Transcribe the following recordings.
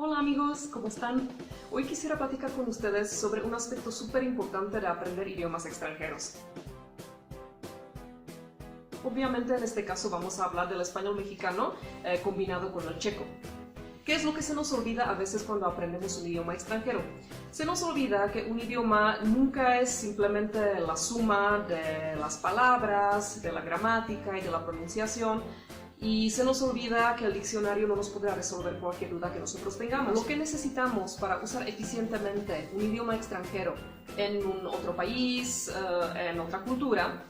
Hola amigos, ¿cómo están? Hoy quisiera platicar con ustedes sobre un aspecto súper importante de aprender idiomas extranjeros. Obviamente en este caso vamos a hablar del español mexicano combinado con el checo. ¿Qué es lo que se nos olvida a veces cuando aprendemos un idioma extranjero? Se nos olvida que un idioma nunca es simplemente la suma de las palabras, de la gramática y de la pronunciación, y se nos olvida que el diccionario no nos podrá resolver cualquier duda que nosotros tengamos. Lo que necesitamos para usar eficientemente un idioma extranjero en otro país, en otra cultura,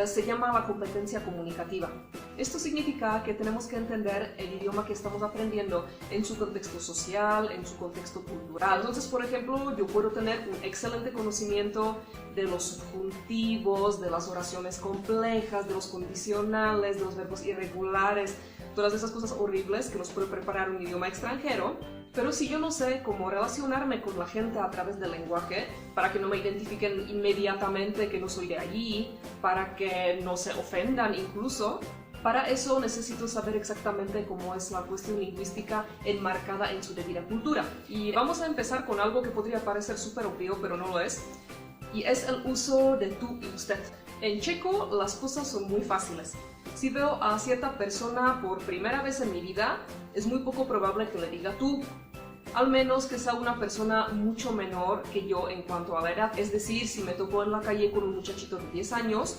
se llama la competencia comunicativa. Esto significa que tenemos que entender el idioma que estamos aprendiendo en su contexto social, en su contexto cultural. Entonces, por ejemplo, yo puedo tener un excelente conocimiento de los subjuntivos, de las oraciones complejas, de los condicionales, de los verbos irregulares, todas esas cosas horribles que nos puede preparar un idioma extranjero. Pero si yo no sé cómo relacionarme con la gente a través del lenguaje, para que no me identifiquen inmediatamente que no soy de allí, para que no se ofendan incluso, para eso necesito saber exactamente cómo es la cuestión lingüística enmarcada en su debida cultura. Y vamos a empezar con algo que podría parecer súper obvio, pero no lo es, y es el uso de tú y usted. En checo las cosas son muy fáciles. Si veo a cierta persona por primera vez en mi vida, es muy poco probable que le diga tú, al menos que sea una persona mucho menor que yo en cuanto a la edad. Es decir, si me tocó en la calle con un muchachito de 10 años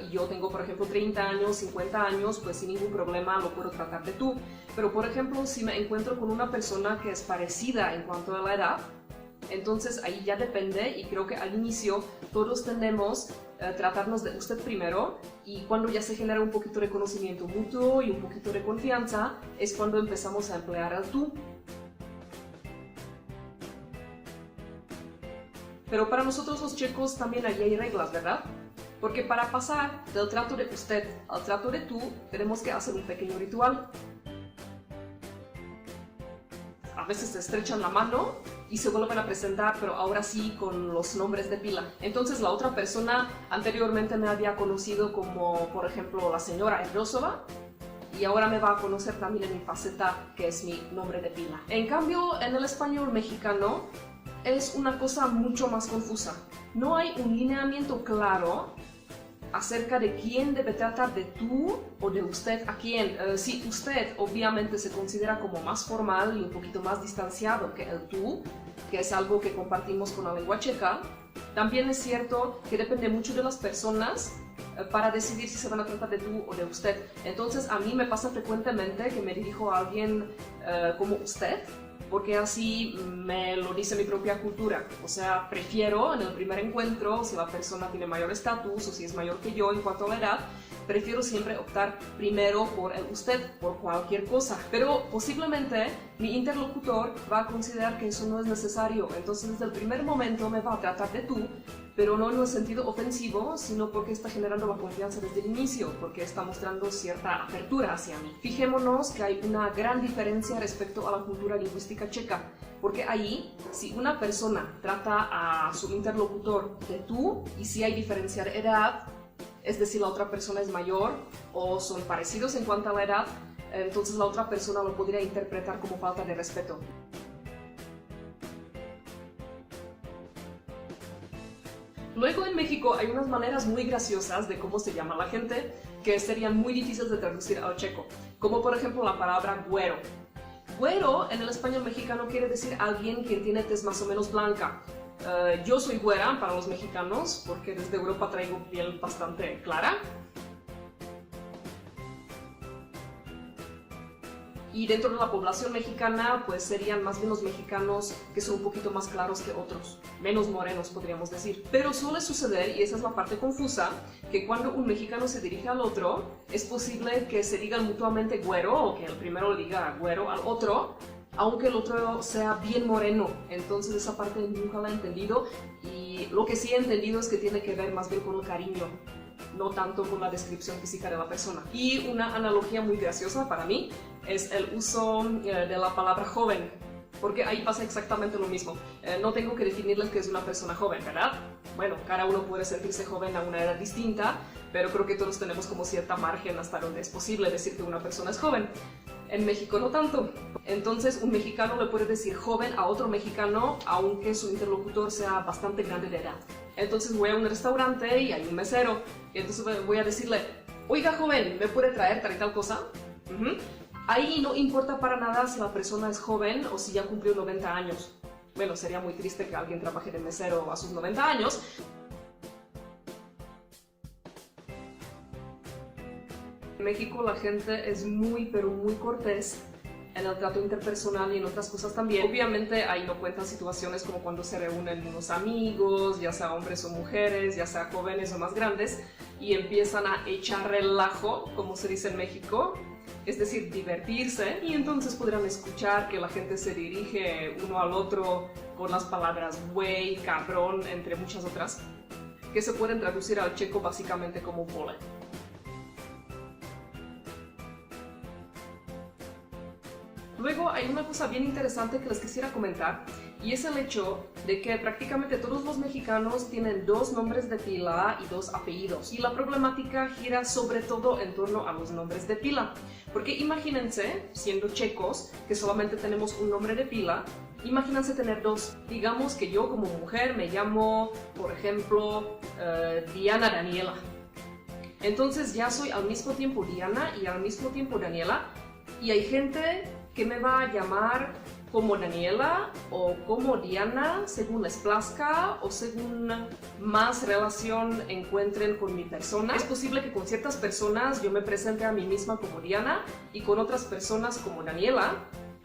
y yo tengo, por ejemplo, 30 años, 50 años, pues sin ningún problema lo puedo tratar de tú. Pero, por ejemplo, si me encuentro con una persona que es parecida en cuanto a la edad, entonces ahí ya depende, y creo que al inicio todos tendemos tratarnos de usted primero, y cuando ya se genera un poquito de conocimiento mutuo y un poquito de confianza, es cuando empezamos a emplear el tú. Pero para nosotros los checos también ahí hay reglas, ¿verdad? Porque para pasar del trato de usted al trato de tú, tenemos que hacer un pequeño ritual. A veces se estrechan la mano y se vuelven a presentar, pero ahora sí con los nombres de pila. Entonces la otra persona anteriormente me había conocido como, por ejemplo, la señora Errosova, y ahora me va a conocer también en mi faceta, que es mi nombre de pila. En cambio, en el español mexicano es una cosa mucho más confusa. No hay un lineamiento claro acerca de quién debe tratar de tú o de usted a quién. Si usted obviamente se considera como más formal y un poquito más distanciado que el tú, que es algo que compartimos con la lengua checa, también es cierto que depende mucho de las personas para decidir si se van a tratar de tú o de usted. Entonces a mí me pasa frecuentemente que me dirijo a alguien como usted, porque así me lo dice mi propia cultura. O sea, prefiero en el primer encuentro, si la persona tiene mayor estatus o si es mayor que yo en cuanto a la edad, prefiero siempre optar primero por el usted, por cualquier cosa. Pero posiblemente mi interlocutor va a considerar que eso no es necesario, entonces desde el primer momento me va a tratar de tú, pero no en un sentido ofensivo, sino porque está generando la confianza desde el inicio, porque está mostrando cierta apertura hacia mí. Fijémonos que hay una gran diferencia respecto a la cultura lingüística checa, porque ahí, si una persona trata a su interlocutor de tú, y si hay diferencia de edad, es decir, la otra persona es mayor o son parecidos en cuanto a la edad, entonces la otra persona lo podría interpretar como falta de respeto. Luego en México hay unas maneras muy graciosas de cómo se llama la gente que serían muy difíciles de traducir al checo, como por ejemplo la palabra güero. Güero en el español mexicano quiere decir alguien que tiene tez más o menos blanca. Yo soy güera para los mexicanos porque desde Europa traigo piel bastante clara. Y dentro de la población mexicana, pues serían más bien los mexicanos que son un poquito más claros que otros, menos morenos podríamos decir. Pero suele suceder, y esa es la parte confusa, que cuando un mexicano se dirige al otro, es posible que se digan mutuamente güero, o que el primero le diga güero al otro, aunque el otro sea bien moreno. Entonces esa parte nunca la he entendido, y lo que sí he entendido es que tiene que ver más bien con el cariño, no tanto con la descripción física de la persona. Y una analogía muy graciosa para mí es el uso de la palabra joven, porque ahí pasa exactamente lo mismo. No tengo que definirles que es una persona joven, ¿verdad? Bueno, cada uno puede sentirse joven a una edad distinta, pero creo que todos tenemos como cierta margen hasta donde es posible decir que una persona es joven. En México no tanto. Entonces un mexicano le puede decir joven a otro mexicano aunque su interlocutor sea bastante grande de edad. Entonces voy a un restaurante y hay un mesero. Y entonces voy a decirle, oiga joven, ¿me puede traer tal y tal cosa? Ahí no importa para nada si la persona es joven o si ya cumplió 90 años. Bueno, sería muy triste que alguien trabaje de mesero a sus 90 años. En México la gente es muy, pero muy cortés en el trato interpersonal y en otras cosas también. Obviamente ahí no cuentan situaciones como cuando se reúnen unos amigos, ya sea hombres o mujeres, ya sea jóvenes o más grandes, y empiezan a echar relajo, como se dice en México, es decir, divertirse, y entonces podrán escuchar que la gente se dirige uno al otro con las palabras güey, cabrón, entre muchas otras, que se pueden traducir al checo básicamente como vole. Luego hay una cosa bien interesante que les quisiera comentar, y es el hecho de que prácticamente todos los mexicanos tienen 2 nombres de pila y 2 apellidos. Y la problemática gira sobre todo en torno a los nombres de pila. Porque imagínense, siendo checos, que solamente tenemos un nombre de pila, imagínense tener 2. Digamos que yo como mujer me llamo, por ejemplo, Diana Daniela. Entonces ya soy al mismo tiempo Diana y al mismo tiempo Daniela, y hay gente que me va a llamar como Daniela o como Diana, según les plazca o según más relación encuentren con mi persona. Es posible que con ciertas personas yo me presente a mí misma como Diana y con otras personas como Daniela,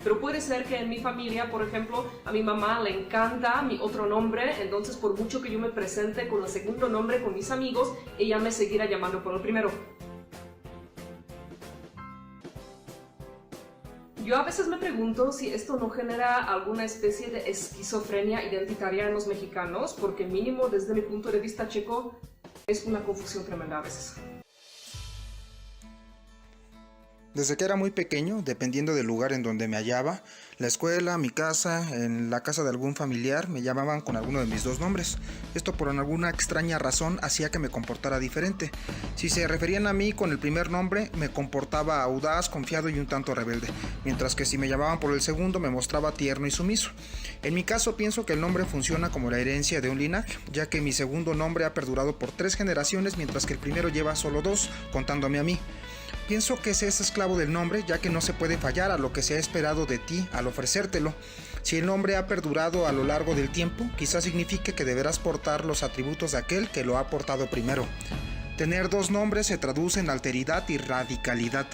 pero puede ser que en mi familia, por ejemplo, a mi mamá le encanta mi otro nombre, entonces por mucho que yo me presente con el segundo nombre con mis amigos, ella me seguirá llamando por el primero. Yo a veces me pregunto si esto no genera alguna especie de esquizofrenia identitaria en los mexicanos, porque mínimo desde mi punto de vista checo es una confusión tremenda a veces. Desde que era muy pequeño, dependiendo del lugar en donde me hallaba, la escuela, mi casa, en la casa de algún familiar, me llamaban con alguno de mis 2 nombres. Esto por alguna extraña razón hacía que me comportara diferente. Si se referían a mí con el primer nombre, me comportaba audaz, confiado y un tanto rebelde, mientras que si me llamaban por el segundo me mostraba tierno y sumiso. En mi caso pienso que el nombre funciona como la herencia de un linaje, ya que mi segundo nombre ha perdurado por 3 generaciones, mientras que el primero lleva solo 2, contándome a mí. Pienso que se es esclavo del nombre, ya que no se puede fallar a lo que se ha esperado de ti al ofrecértelo. Si el nombre ha perdurado a lo largo del tiempo, quizás signifique que deberás portar los atributos de aquel que lo ha portado primero. Tener 2 nombres se traduce en alteridad y radicalidad.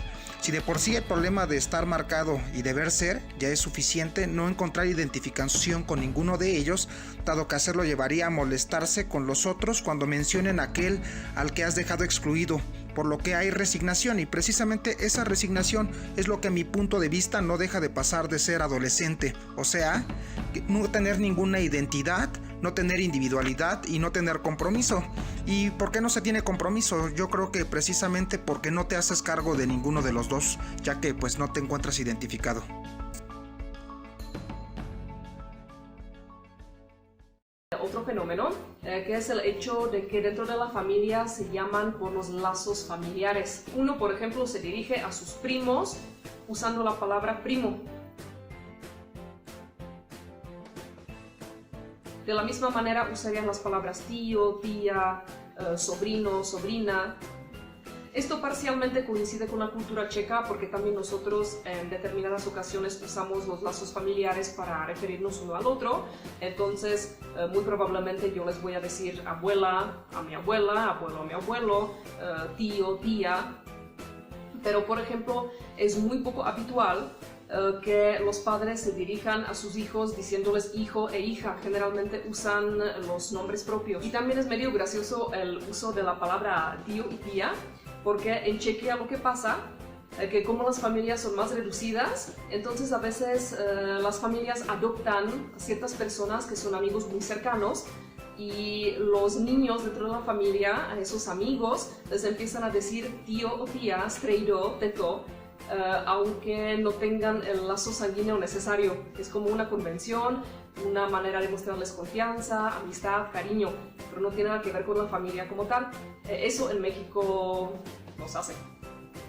Si de por sí el problema de estar marcado y deber ser ya es suficiente, no encontrar identificación con ninguno de ellos, dado que hacerlo llevaría a molestarse con los otros cuando mencionen aquel al que has dejado excluido, por lo que hay resignación, y precisamente esa resignación es lo que a mi punto de vista no deja de pasar de ser adolescente, o sea, no tener ninguna identidad, no tener individualidad y no tener compromiso. ¿Y por qué no se tiene compromiso? Yo creo que precisamente porque no te haces cargo de ninguno de los 2, ya que pues no te encuentras identificado. Otro fenómeno que es el hecho de que dentro de la familia se llaman por los lazos familiares. Uno, por ejemplo, se dirige a sus primos usando la palabra primo. De la misma manera usarían las palabras tío, tía, sobrino, sobrina. Esto parcialmente coincide con la cultura checa porque también nosotros en determinadas ocasiones usamos los lazos familiares para referirnos uno al otro. Entonces, muy probablemente yo les voy a decir abuela a mi abuela, abuelo a mi abuelo, tío, tía. Pero, por ejemplo, es muy poco habitual que los padres se dirijan a sus hijos diciéndoles hijo e hija. Generalmente usan los nombres propios. Y también es medio gracioso el uso de la palabra tío y tía, porque en Chequia lo que pasa es que como las familias son más reducidas, entonces a veces las familias adoptan a ciertas personas que son amigos muy cercanos, y los niños dentro de la familia, a esos amigos, les empiezan a decir tío o tía, strejdo, teto, aunque no tengan el lazo sanguíneo necesario. Es como una convención, una manera de mostrarles confianza, amistad, cariño, pero no tiene nada que ver con la familia como tal. Eso en México no se hace.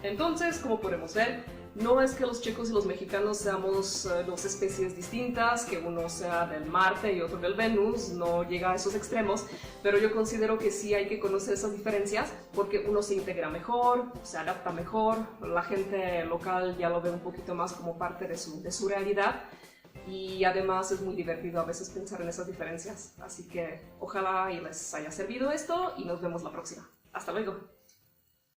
Entonces, como podemos ver, No es que los checos y los mexicanos seamos dos especies distintas, que uno sea del Marte y otro del Venus, no llega a esos extremos, pero yo considero que sí hay que conocer esas diferencias porque uno se integra mejor, se adapta mejor, la gente local ya lo ve un poquito más como parte de su realidad y además es muy divertido a veces pensar en esas diferencias. Así que ojalá y les haya servido esto y nos vemos la próxima. Hasta luego.